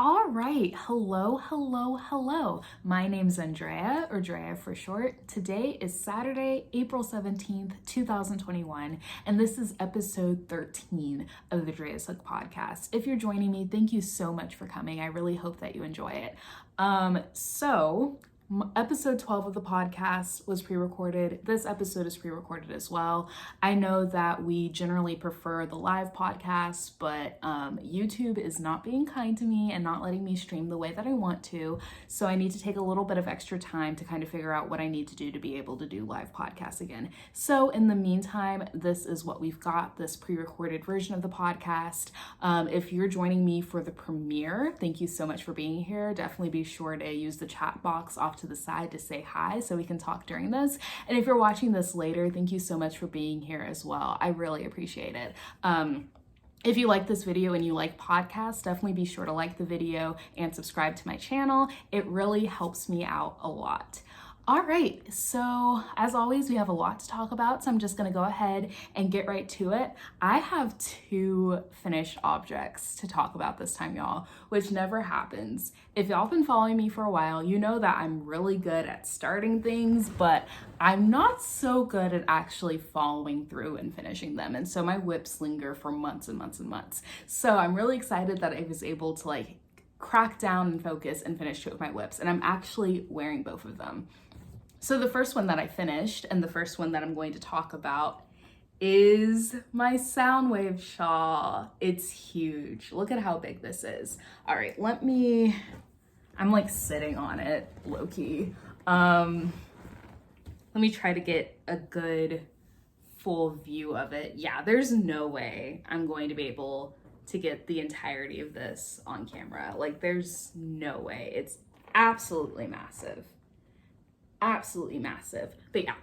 All right, hello. My name's Andrea, or Drea for short. Today is Saturday, April 17th, 2021, and this is episode 13 of the DREA'S podcast. If you're joining me, thank you so much for coming. I really hope that you enjoy it. Episode 12 of the podcast was pre-recorded. This episode is pre-recorded as well. I know that we generally prefer the live podcast, but YouTube is not being kind to me and not letting me stream the way that I want to. So I need to take a little bit of extra time to kind of figure out what I need to do to be able to do live podcasts again. So in the meantime, this is what we've got, this pre-recorded version of the podcast. If you're joining me for the premiere, thank you so much for being here. Definitely be sure to use the chat box off to the side to say hi so we can talk during this. And if you're watching this later, thank you so much for being here as well. I really appreciate it. If you like this video and you like podcasts, definitely be sure to like the video and subscribe to my channel. It really helps me out a lot. All right, so as always, we have a lot to talk about, so I'm just gonna go ahead and get right to it. I have two finished objects to talk about this time, y'all, which never happens. If y'all been following me for a while, you know that I'm really good at starting things, but I'm not so good at actually following through and finishing them. And so my whips linger for months and months and months. So I'm really excited that I was able to crack down and focus and finish two of my whips. And I'm actually wearing both of them. So the first one that I finished and the first one that I'm going to talk about is my Soundwave shawl. It's huge. Look at how big this is. All right, I'm sitting on it, low-key. Let me try to get a good full view of it. Yeah, there's no way I'm going to be able to get the entirety of this on camera. There's no way. It's absolutely massive. Absolutely massive. But yeah,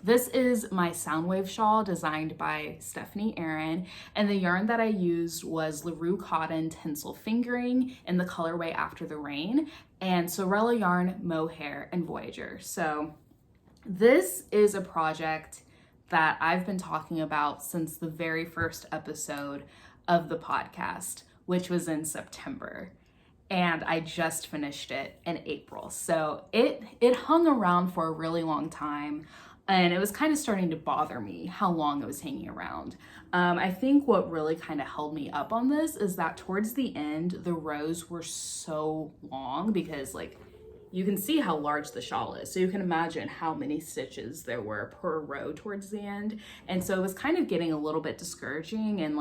this is my Soundwave shawl designed by Stephanie Aaron, and the yarn that I used was LaRue Cotton Tinsel Fingering in the colorway After the Rain, and Sorella yarn, Mohair, and Voyager. So this is a project that I've been talking about since the very first episode of the podcast, which was in September. And I just finished it in April. So it hung around for a really long time, and it was kind of starting to bother me how long it was hanging around. I think what really kind of held me up on this is that towards the end, the rows were so long because you can see how large the shawl is. So you can imagine how many stitches there were per row towards the end. And so it was kind of getting a little bit discouraging and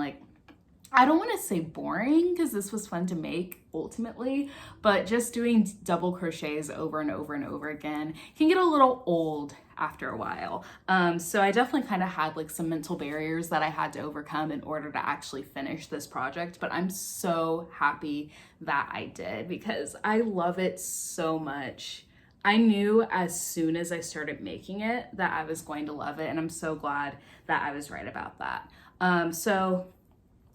I don't want to say boring because this was fun to make ultimately, but just doing double crochets over and over and over again can get a little old after a while. So I definitely kind of had some mental barriers that I had to overcome in order to actually finish this project, but I'm so happy that I did because I love it so much. I knew as soon as I started making it that I was going to love it, and I'm so glad that I was right about that.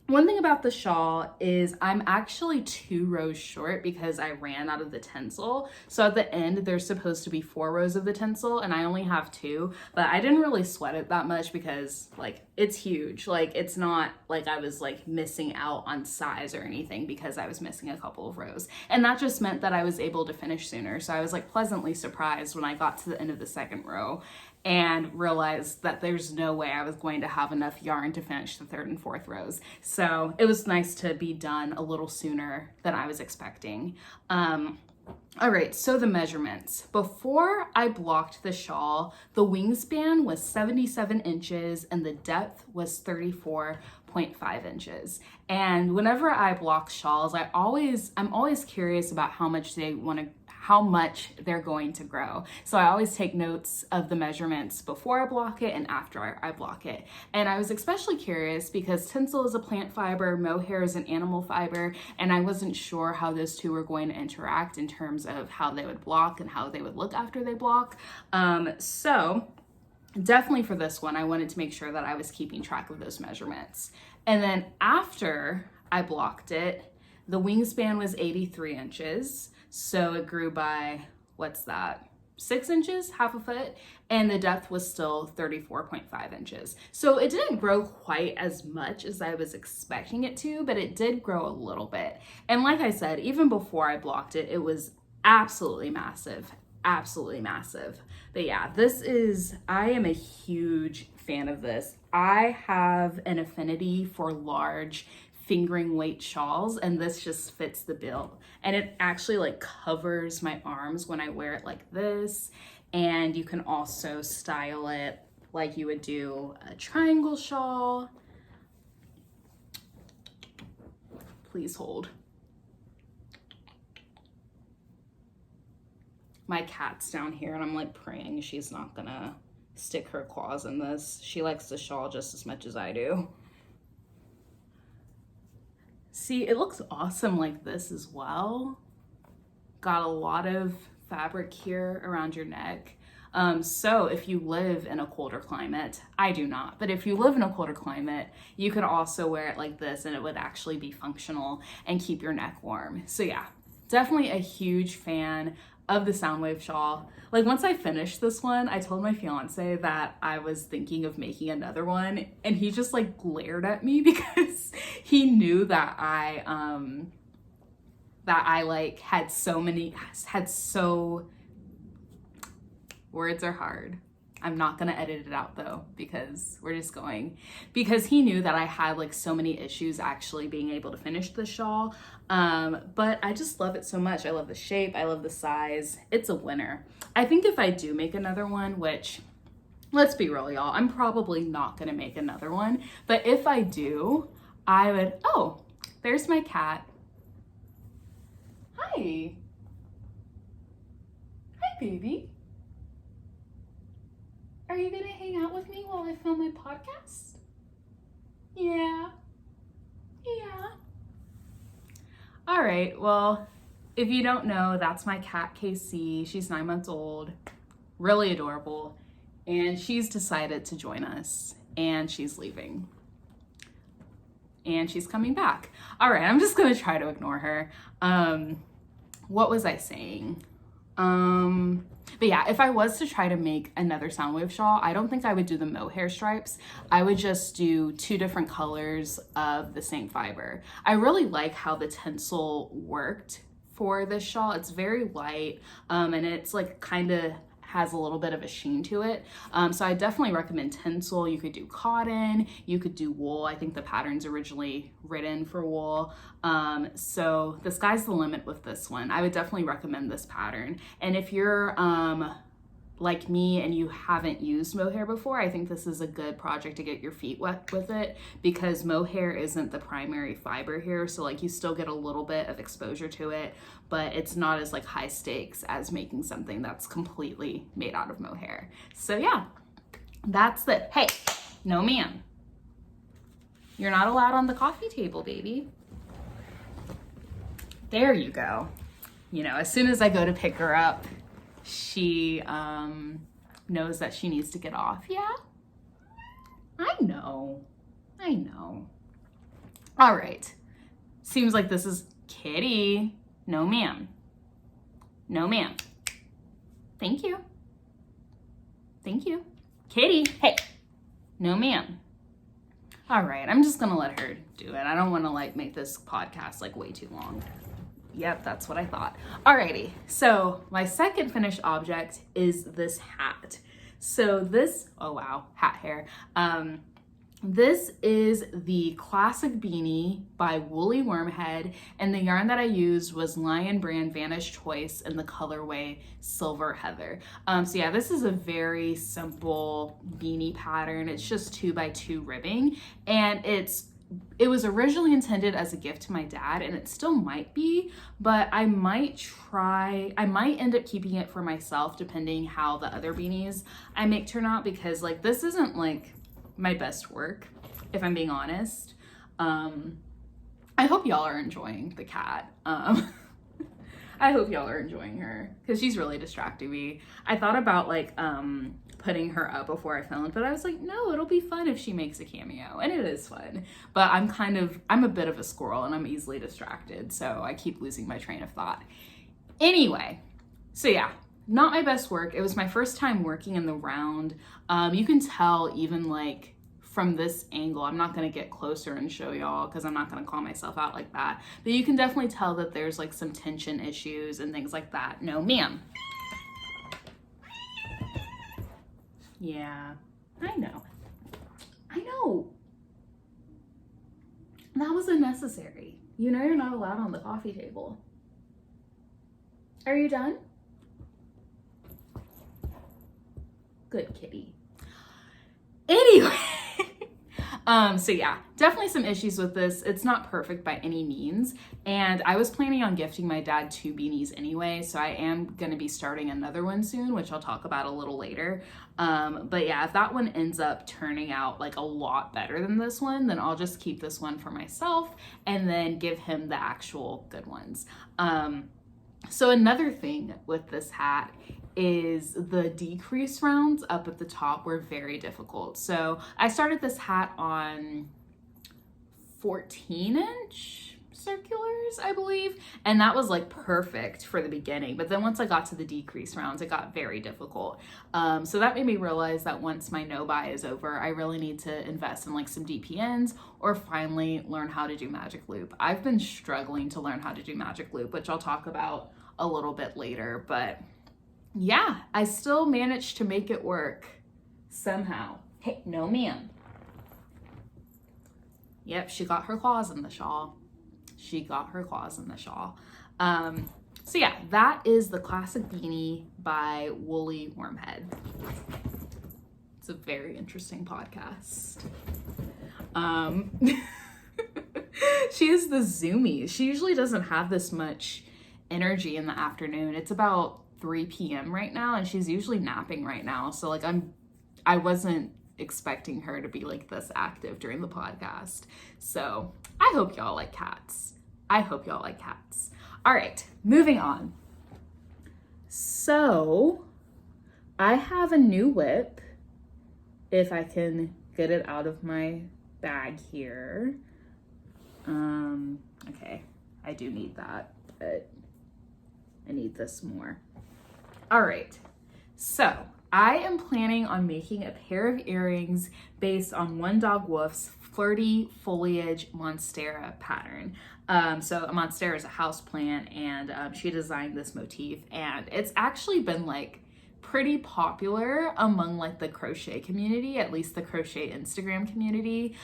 One thing about the shawl is I'm actually 2 rows short because I ran out of the tinsel. So at the end, there's supposed to be 4 rows of the tinsel and I only have 2, but I didn't really sweat it that much because it's huge. It's not like I was missing out on size or anything because I was missing a couple of rows. And that just meant that I was able to finish sooner. So I was pleasantly surprised when I got to the end of the 2nd row and realized that there's no way I was going to have enough yarn to finish the 3rd and 4th rows. So it was nice to be done a little sooner than I was expecting. All right, so the measurements. Before I blocked the shawl, the wingspan was 77 inches and the depth was 34.5 inches. And whenever I block shawls, I'm always curious about how much they're going to grow. So I always take notes of the measurements before I block it and after I block it. And I was especially curious because tinsel is a plant fiber, mohair is an animal fiber, and I wasn't sure how those two were going to interact in terms of how they would block and how they would look after they block. So definitely for this one, I wanted to make sure that I was keeping track of those measurements. And then after I blocked it, the wingspan was 83 inches. So it grew by, what's that? 6 inches, half a foot, and the depth was still 34.5 inches. So it didn't grow quite as much as I was expecting it to, but it did grow a little bit. And like I said, even before I blocked it, it was absolutely massive, absolutely massive. But yeah, I am a huge fan of this. I have an affinity for large fingering weight shawls, and this just fits the bill. And it actually like covers my arms when I wear it like this. And you can also style it like you would do a triangle shawl. Please hold. My cat's down here and I'm like praying she's not gonna stick her claws in this. She likes the shawl just as much as I do. See, it looks awesome like this as well. Got a lot of fabric here around your neck. So if you live in a colder climate, I do not, but if you live in a colder climate, you could also wear it like this and it would actually be functional and keep your neck warm. So yeah, definitely a huge fan of the Soundwave shawl. Like once I finished this one, I told my fiance that I was thinking of making another one, and he just like glared at me because he knew that I like words are hard. I'm not gonna edit it out though, because because he knew that I had like so many issues actually being able to finish the shawl. But I just love it so much. I love the shape, I love the size. It's a winner. I think if I do make another one, which let's be real, y'all, I'm probably not gonna make another one, but if I do, I would, oh, there's my cat. Hi. Hi, baby. Are you gonna hang out with me while I film my podcast? Yeah. Yeah. All right, well, if you don't know, that's my cat, KC. She's 9 months old, really adorable, and she's decided to join us, and she's leaving. And she's coming back. All right, I'm just gonna try to ignore her. What was I saying? But yeah, if I was to try to make another Soundwave shawl, I don't think I would do the mohair stripes. I would just do 2 different colors of the same fiber. I really like how the tinsel worked for this shawl. It's very light, and it's like kind of has a little bit of a sheen to it. So I definitely recommend tinsel. You could do cotton, you could do wool. I think the pattern's originally written for wool. So the sky's the limit with this one. I would definitely recommend this pattern. And if you're like me and you haven't used mohair before, I think this is a good project to get your feet wet with it, because mohair isn't the primary fiber here. So like you still get a little bit of exposure to it, but it's not as like high stakes as making something that's completely made out of mohair. So yeah, that's it. Hey, no ma'am. You're not allowed on the coffee table, baby. There you go. You know, as soon as I go to pick her up, she knows that she needs to get off. Yeah, I know. All right. Seems like this is Kitty. No, ma'am. No, ma'am. Thank you. Kitty, hey. No, ma'am. All right, I'm just gonna let her do it. I don't wanna like make this podcast like way too long. Yep, that's what I thought. Alrighty, so my second finished object is this hat. So this, oh wow, hat hair. This is the classic beanie by Woolly Wormhead, and the yarn that I used was Lion Brand Vanish Choice in the colorway Silver Heather. So yeah, this is a very simple beanie pattern. It's just 2x2 ribbing, and it was originally intended as a gift to my dad, and it still might be, but I might end up keeping it for myself depending how the other beanies I make turn out, because like this isn't like my best work, if I'm being honest. I hope y'all are enjoying the cat. I hope y'all are enjoying her, because she's really distracting me. I thought about like putting her up before I filmed, but I was like, no, it'll be fun if she makes a cameo, and it is fun. But I'm a bit of a squirrel, and I'm easily distracted, so I keep losing my train of thought. Anyway, so yeah, not my best work. It was my first time working in the round. You can tell even like from this angle, I'm not gonna get closer and show y'all because I'm not gonna call myself out like that, but you can definitely tell that there's like some tension issues and things like that. No, ma'am. Yeah, I know. That was unnecessary. You know you're not allowed on the coffee table. Are you done? Good kitty. Anyway, so yeah, definitely some issues with this. It's not perfect by any means. And I was planning on gifting my dad 2 beanies anyway, so I am going to be starting another one soon, which I'll talk about a little later. But yeah, if that one ends up turning out like a lot better than this one, then I'll just keep this one for myself and then give him the actual good ones. So another thing with this hat is the decrease rounds up at the top were very difficult. So I started this hat on 14-inch circulars, I believe, and that was like perfect for the beginning. But then once I got to the decrease rounds, it got very difficult. So that made me realize that once my no-buy is over, I really need to invest in like some DPNs or finally learn how to do magic loop. I've been struggling to learn how to do magic loop, which I'll talk about a little bit later, but yeah, I still managed to make it work somehow. Hey, no ma'am. Yep, she got her claws in the shawl. She got her claws in the shawl. So yeah, that is the classic beanie by Woolly Wormhead. It's a very interesting podcast. She is the zoomies. She usually doesn't have this much energy in the afternoon. It's about 3 p.m. right now, and she's usually napping right now. So like I wasn't expecting her to be like this active during the podcast. So I hope y'all like cats. All right, moving on. So I have a new whip, if I can get it out of my bag here. Okay, I do need that, but I need this more. All right, so I am planning on making a pair of earrings based on One Dog Wolf's Flirty Foliage Monstera pattern. So a Monstera is a house plant, and she designed this motif, and it's actually been like pretty popular among like the crochet community, at least the crochet Instagram community.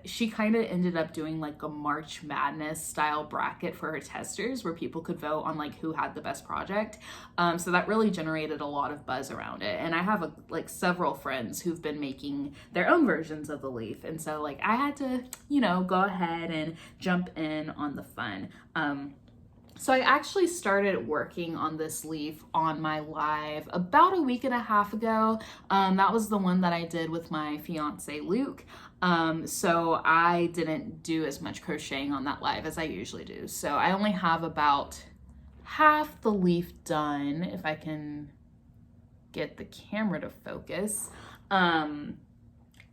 She kind of ended up doing like a March Madness style bracket for her testers where people could vote on like who had the best project. So that really generated a lot of buzz around it. And I have like several friends who've been making their own versions of the leaf. And so like I had to, you know, go ahead and jump in on the fun. So I actually started working on this leaf on my live about a week and a half ago. That was the one that I did with my fiance, Luke. So I didn't do as much crocheting on that live as I usually do. So I only have about half the leaf done, if I can get the camera to focus. And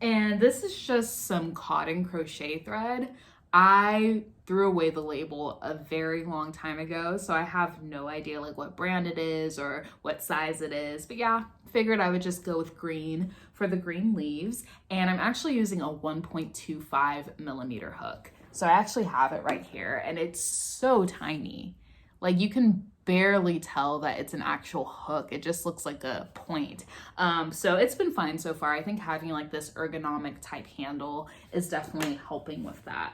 this is just some cotton crochet thread. I threw away the label a very long time ago, so I have no idea like what brand it is or what size it is. But yeah, figured I would just go with green for the green leaves. And I'm actually using a 1.25 millimeter hook. So I actually have it right here, and it's so tiny. Like you can barely tell that it's an actual hook. It just looks like a point. So it's been fine so far. I think having like this ergonomic type handle is definitely helping with that.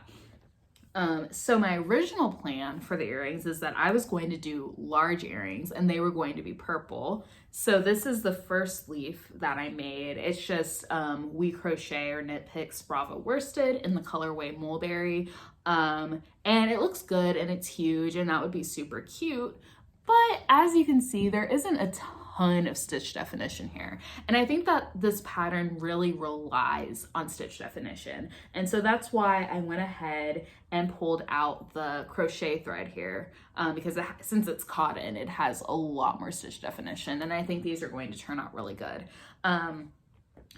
So my original plan for the earrings is that I was going to do large earrings and they were going to be purple. So this is the first leaf that I made. It's just We Crochet or Knit Picks Bravo worsted in the colorway Mulberry. And it looks good and it's huge and that would be super cute. But as you can see, there isn't a ton of stitch definition here. And I think that this pattern really relies on stitch definition. And so that's why I went ahead and pulled out the crochet thread here because since it's cotton, it has a lot more stitch definition. And I think these are going to turn out really good.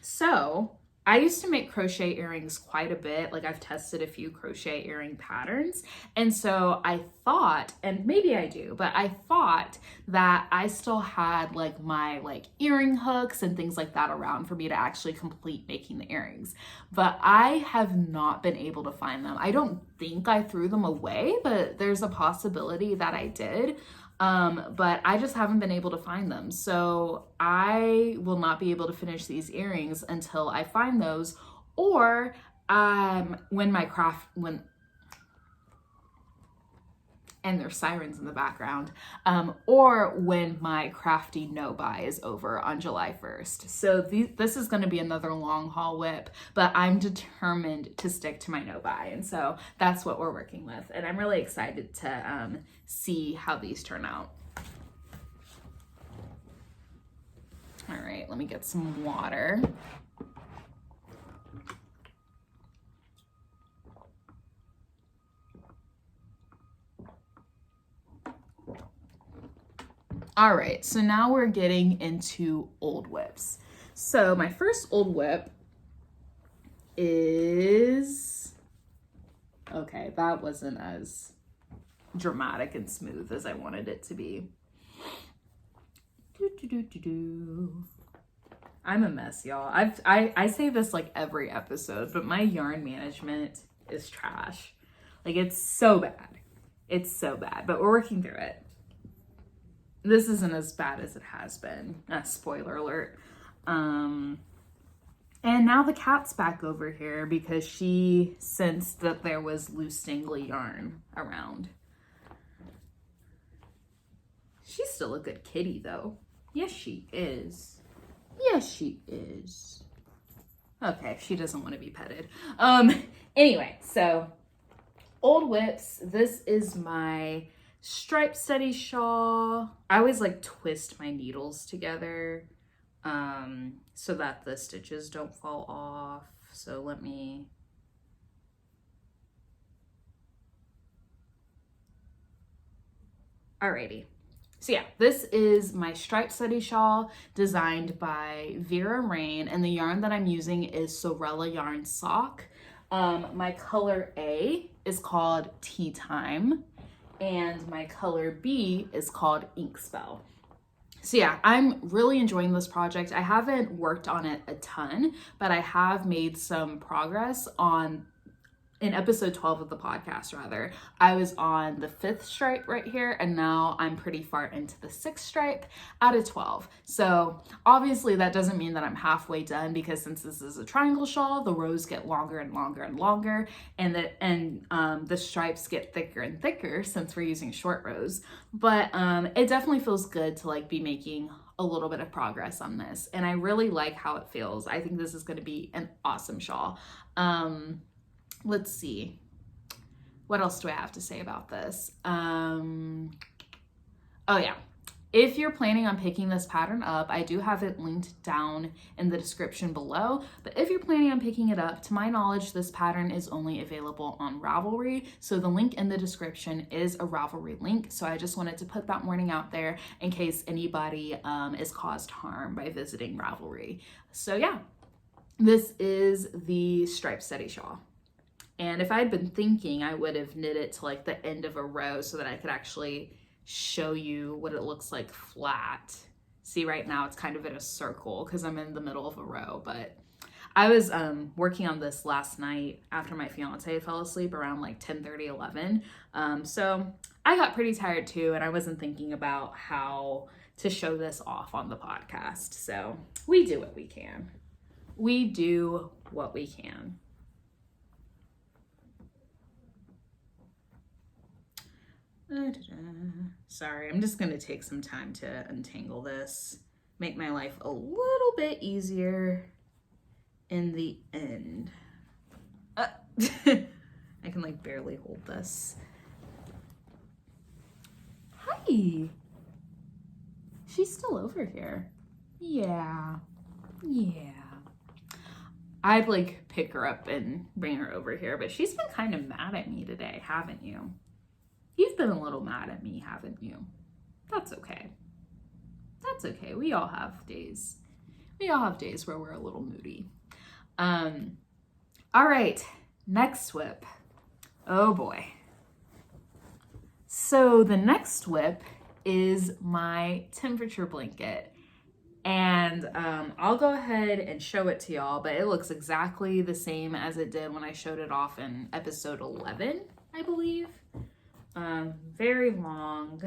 So I used to make crochet earrings quite a bit. Like I've tested a few crochet earring patterns. And so I thought, and maybe I do, but I thought that I still had like my like earring hooks and things like that around for me to actually complete making the earrings. But I have not been able to find them. I don't think I threw them away, but there's a possibility that I did. But I just haven't been able to find them. So I will not be able to finish these earrings until I find those, or and there's sirens in the background, or when my crafty no-buy is over on July 1st. So this is going to be another long haul whip, but I'm determined to stick to my no-buy. And so that's what we're working with. And I'm really excited to see how these turn out. All right, let me get some water. All right, so now we're getting into old whips. So my first old whip is, okay, that wasn't as dramatic and smooth as I wanted it to be. I'm a mess, y'all. I say this like every episode, but my yarn management is trash. Like it's so bad. It's so bad, but we're working through it. This isn't as bad as it has been. Spoiler alert. And now the cat's back over here because she sensed that there was loose dangly yarn around. She's still a good kitty though. Yes, she is. Yes, she is. Okay, she doesn't want to be petted. Anyway, so old whips. This is my stripe steady shawl. I always like twist my needles together so that the stitches don't fall off. So let me, alrighty. So yeah, this is my stripe steady shawl designed by Vera Rain, and the yarn that I'm using is Sorella Yarn Sock. My color A is called Tea Time, and my color B is called Ink Spell. So yeah, I'm really enjoying this project. I haven't worked on it a ton, but I have made some progress in episode 12 of the podcast, rather. I was on the 5th stripe right here, and now I'm pretty far into the 6th stripe out of 12. So obviously that doesn't mean that I'm halfway done, because since this is a triangle shawl, the rows get longer and longer and longer, and the stripes get thicker and thicker since we're using short rows. But it definitely feels good to like be making a little bit of progress on this, and I really like how it feels. I think this is going to be an awesome shawl. Let's see. What else do I have to say about this? Oh yeah. If you're planning on picking this pattern up, I do have it linked down in the description below. But if you're planning on picking it up, to my knowledge, this pattern is only available on Ravelry. So the link in the description is a Ravelry link. So I just wanted to put that warning out there in case anybody is caused harm by visiting Ravelry. So yeah, this is the Stripe Steady Shawl. And if I had been thinking, I would have knit it to like the end of a row so that I could actually show you what it looks like flat. See, right now it's kind of in a circle because I'm in the middle of a row, but I was working on this last night after my fiance fell asleep around like 10:30, 11. So I got pretty tired too, and I wasn't thinking about how to show this off on the podcast. So we do what we can. We do what we can. Sorry, I'm just going to take some time to untangle this, make my life a little bit easier in the end. I can like barely hold this. Hi. She's still over here. Yeah. I'd like pick her up and bring her over here, but she's been kind of mad at me today, haven't you? You've been a little mad at me, haven't you? That's okay. That's okay. We all have days. We all have days where we're a little moody. All right, next whip. Oh boy. So the next whip is my temperature blanket. And I'll go ahead and show it to y'all, but it looks exactly the same as it did when I showed it off in episode 11, I believe. Very long.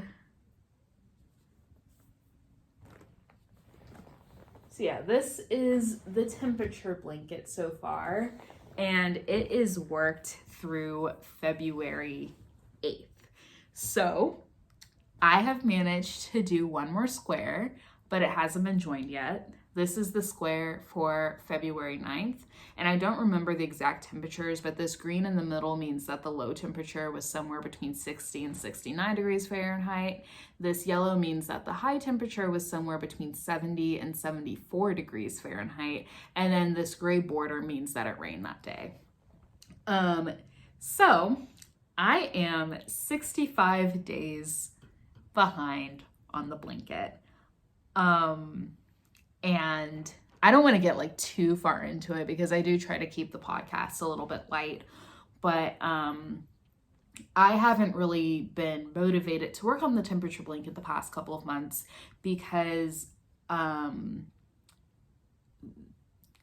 So yeah, this is the temperature blanket so far, and it is worked through February 8th. So I have managed to do one more square, but it hasn't been joined yet. This is the square for February 9th, and I don't remember the exact temperatures, but this green in the middle means that the low temperature was somewhere between 60 and 69 degrees Fahrenheit. This yellow means that the high temperature was somewhere between 70 and 74 degrees Fahrenheit, and then this gray border means that it rained that day. So I am 65 days behind on the blanket. And I don't want to get like too far into it because I do try to keep the podcast a little bit light, but I haven't really been motivated to work on the temperature blanket the past couple of months because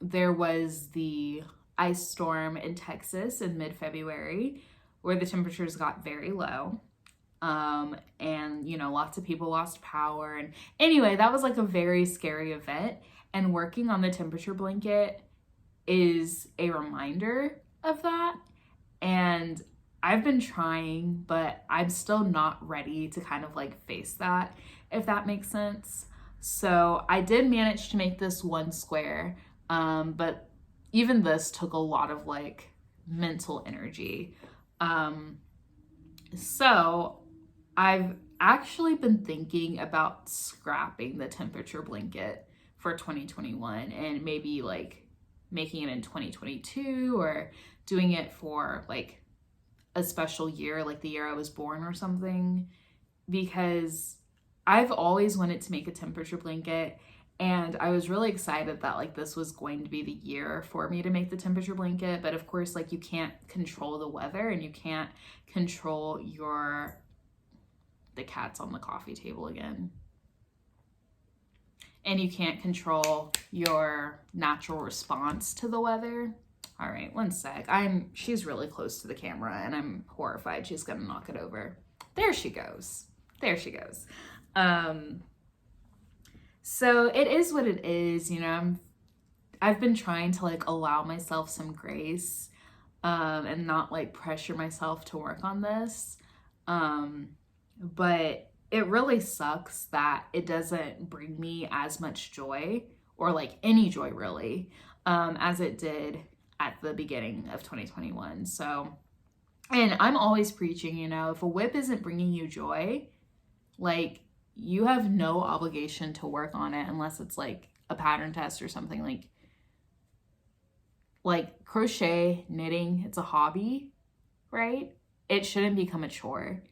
there was the ice storm in Texas in mid-February where the temperatures got very low. And you know, lots of people lost power, and anyway, that was like a very scary event, and working on the temperature blanket is a reminder of that. And I've been trying, but I'm still not ready to kind of like face that, if that makes sense. So I did manage to make this one square, but even this took a lot of like mental energy. So I've actually been thinking about scrapping the temperature blanket for 2021 and maybe like making it in 2022 or doing it for like a special year, like the year I was born or something, because I've always wanted to make a temperature blanket, and I was really excited that like this was going to be the year for me to make the temperature blanket. But of course, like you can't control the weather, and you can't control the cat's on the coffee table again. And you can't control your natural response to the weather. All right, one sec. She's really close to the camera and I'm horrified she's gonna knock it over. There she goes. There she goes. So it is what it is, you know. I've been trying to like allow myself some grace and not like pressure myself to work on this. But it really sucks that it doesn't bring me as much joy, or like any joy really, as it did at the beginning of 2021. So, and I'm always preaching, you know, if a whip isn't bringing you joy, like you have no obligation to work on it unless it's like a pattern test or something. Like crochet, knitting, it's a hobby, right? It shouldn't become a chore.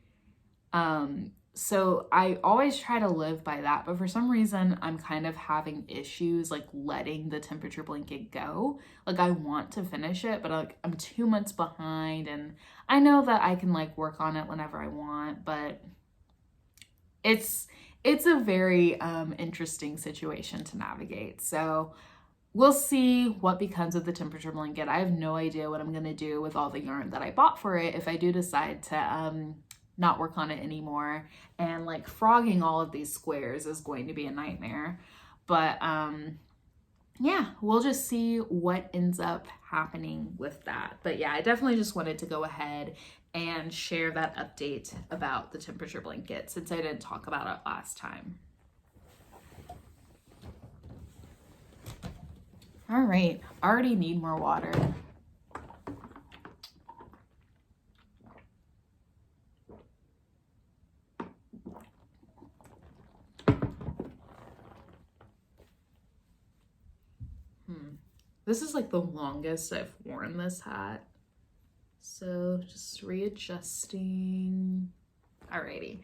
So I always try to live by that, but for some reason I'm kind of having issues like letting the temperature blanket go. Like I want to finish it, but like I'm 2 months behind, and I know that I can like work on it whenever I want, but it's a very interesting situation to navigate. So we'll see what becomes of the temperature blanket. I have no idea what I'm going to do with all the yarn that I bought for it if I do decide to not work on it anymore. And like frogging all of these squares is going to be a nightmare. But yeah, we'll just see what ends up happening with that. But yeah, I definitely just wanted to go ahead and share that update about the temperature blanket since I didn't talk about it last time. All right, already need more water. This is like the longest I've worn this hat. So just readjusting. Alrighty.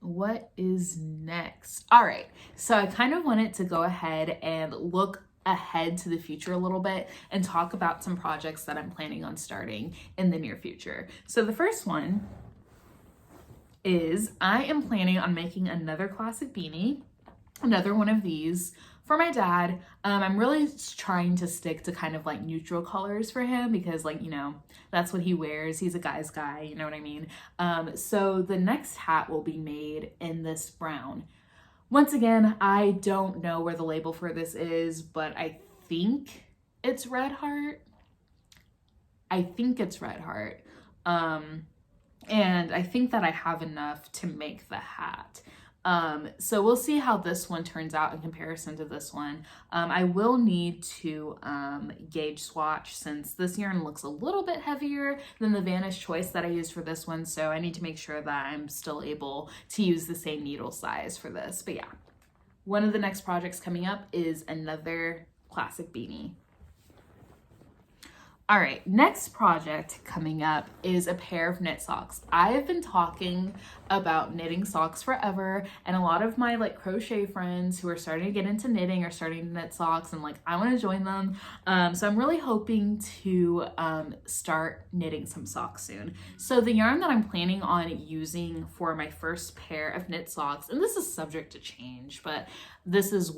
What is next? All right. So I kind of wanted to go ahead and look ahead to the future a little bit and talk about some projects that I'm planning on starting in the near future. So the first one is I am planning on making another classic beanie, another one of these for my dad. I'm really trying to stick to kind of like neutral colors for him because, like, you know, that's what he wears. He's a guy's guy, you know what I mean? So the next hat will be made in this brown. Once again, I don't know where the label for this is, but I think it's Red Heart. I think it's Red Heart. And I think that I have enough to make the hat. So we'll see how this one turns out in comparison to this one. I will need to gauge swatch since this yarn looks a little bit heavier than the Vanish Choice that I used for this one. So I need to make sure that I'm still able to use the same needle size for this. But yeah, one of the next projects coming up is another classic beanie. All right, next project coming up is a pair of knit socks. I have been talking about knitting socks forever, and a lot of my like crochet friends who are starting to get into knitting are starting to knit socks, and like I want to join them. So I'm really hoping to start knitting some socks soon. So the yarn that I'm planning on using for my first pair of knit socks, and this is subject to change, but this is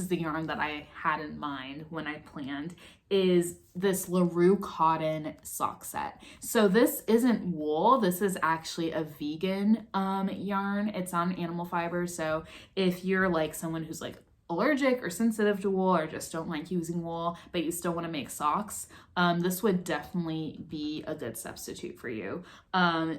the yarn that I had in mind when I planned, is this LaRue cotton sock set. So this isn't wool, this is actually a vegan yarn. It's on animal fiber. So if you're like someone who's like allergic or sensitive to wool or just don't like using wool, but you still want to make socks, this would definitely be a good substitute for you.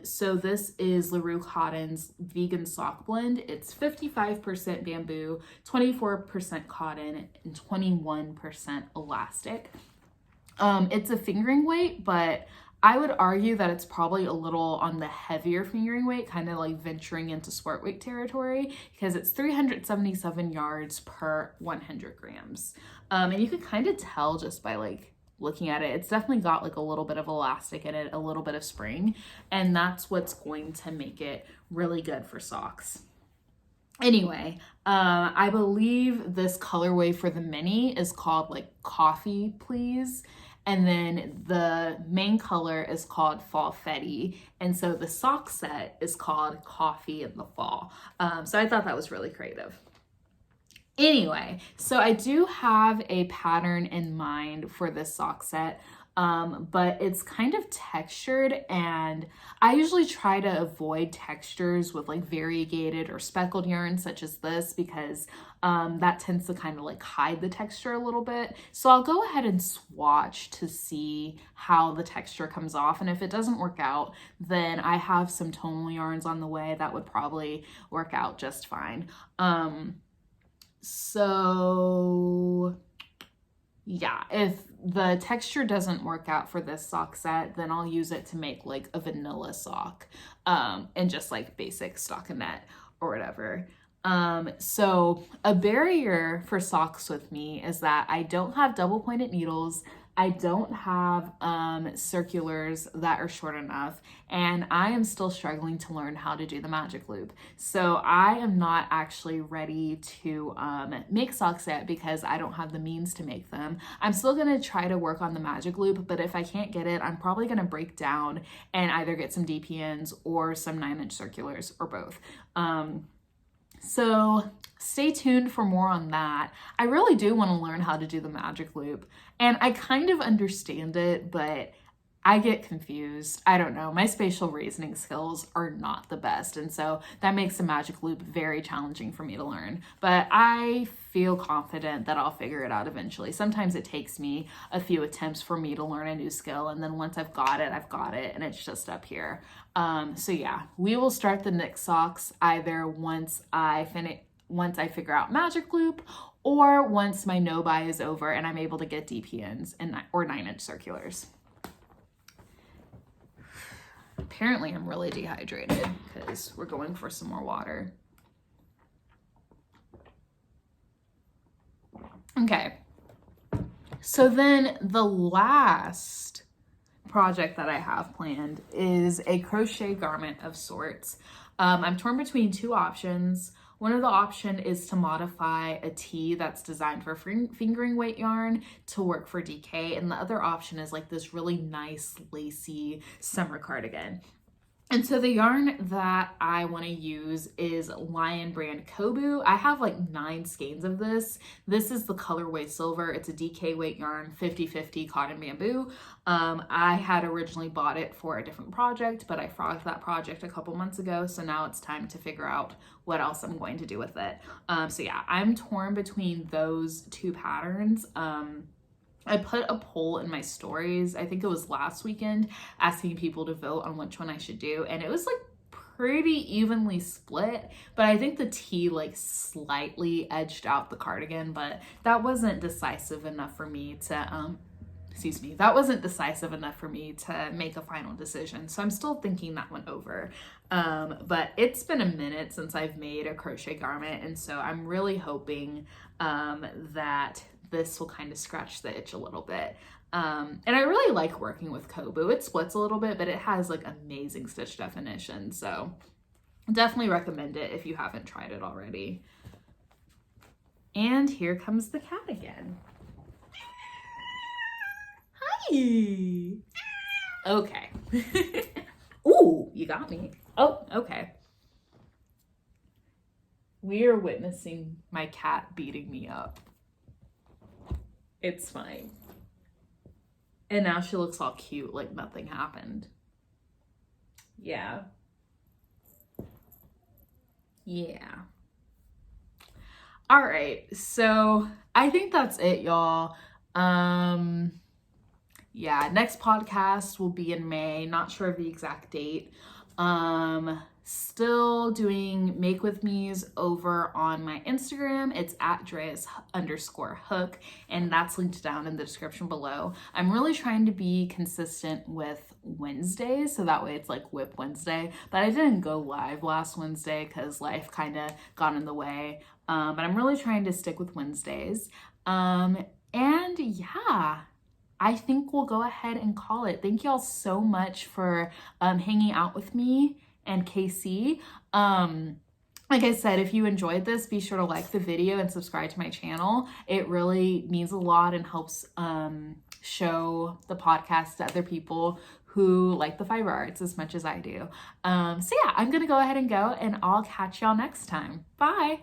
So this is LaRue Cotton's vegan sock blend. It's 55% bamboo, 24% cotton, and 21% elastic. It's a fingering weight, but I would argue that it's probably a little on the heavier fingering weight, kind of like venturing into sport weight territory, because it's 377 yards per 100 grams. And you can kind of tell just by like looking at it, it's definitely got like a little bit of elastic in it, a little bit of spring, and that's what's going to make it really good for socks. Anyway, I believe this colorway for the mini is called like Coffee Please. And then the main color is called Fall Fetty. And so the sock set is called Coffee in the Fall. So I thought that was really creative. Anyway, so I do have a pattern in mind for this sock set, but it's kind of textured, and I usually try to avoid textures with like variegated or speckled yarn such as this, because that tends to kind of like hide the texture a little bit. So I'll go ahead and swatch to see how the texture comes off, and if it doesn't work out, then I have some tonal yarns on the way that would probably work out just fine. So yeah, if the texture doesn't work out for this sock set, then I'll use it to make like a vanilla sock, and just like basic stockinette or whatever. So a barrier for socks with me is that I don't have double pointed needles. I don't have circulars that are short enough, and I am still struggling to learn how to do the magic loop. So I am not actually ready to make socks yet because I don't have the means to make them. I'm still gonna try to work on the magic loop, but if I can't get it, I'm probably gonna break down and either get some DPNs or some 9-inch circulars, or both. So stay tuned for more on that. I really do want to learn how to do the magic loop, and I kind of understand it, but I get confused. I don't know. My spatial reasoning skills are not the best, and so that makes the magic loop very challenging for me to learn. But I feel confident that I'll figure it out eventually. Sometimes it takes me a few attempts for me to learn a new skill, and then once I've got it, and it's just up here. So yeah, we will start the knit socks either once I figure out magic loop, or once my no buy is over and I'm able to get DPNs or 9-inch circulars. Apparently I'm really dehydrated because we're going for some more water. Okay, so then the last project that I have planned is a crochet garment of sorts. I'm torn between two options. One of the option is to modify a tee that's designed for fingering weight yarn to work for DK. And the other option is like this really nice lacy summer cardigan. And so the yarn that I want to use is Lion brand Kobu. I have like 9 skeins of this. This is the colorway silver. It's a DK weight yarn, 50/50 cotton bamboo. I had originally bought it for a different project, but I frogged that project a couple months ago. So now it's time to figure out what else I'm going to do with it. So yeah, I'm torn between those 2 patterns. I put a poll in my stories, I think it was last weekend, asking people to vote on which one I should do. And it was like pretty evenly split, but I think the tee like slightly edged out the cardigan, but that wasn't decisive enough for me to, that wasn't decisive enough for me to make a final decision. So I'm still thinking that one over. But it's been a minute since I've made a crochet garment. And so I'm really hoping that this will kind of scratch the itch a little bit. And I really like working with Kobu. It splits a little bit, but it has like amazing stitch definition. So definitely recommend it if you haven't tried it already. And here comes the cat again. Hi. Okay. Ooh, you got me. Oh, okay. We are witnessing my cat beating me up. It's fine. And now she looks all cute, like nothing happened. Yeah. Yeah. All right, so I think that's it, y'all. Yeah, next podcast will be in May. Not sure of the exact date. Still doing make with me's over on my Instagram. It's at DREA'S_hook, and that's linked down in the description below. I'm really trying to be consistent with Wednesdays, so that way it's like Whip Wednesday, but I didn't go live last Wednesday because life kind of got in the way. But I'm really trying to stick with Wednesdays. And yeah, I think we'll go ahead and call it. Thank y'all so much for hanging out with me and KC. Like I said, if you enjoyed this, be sure to like the video and subscribe to my channel. It really means a lot and helps show the podcast to other people who like the fiber arts as much as I do. So yeah, I'm gonna go ahead and go, and I'll catch y'all next time. Bye.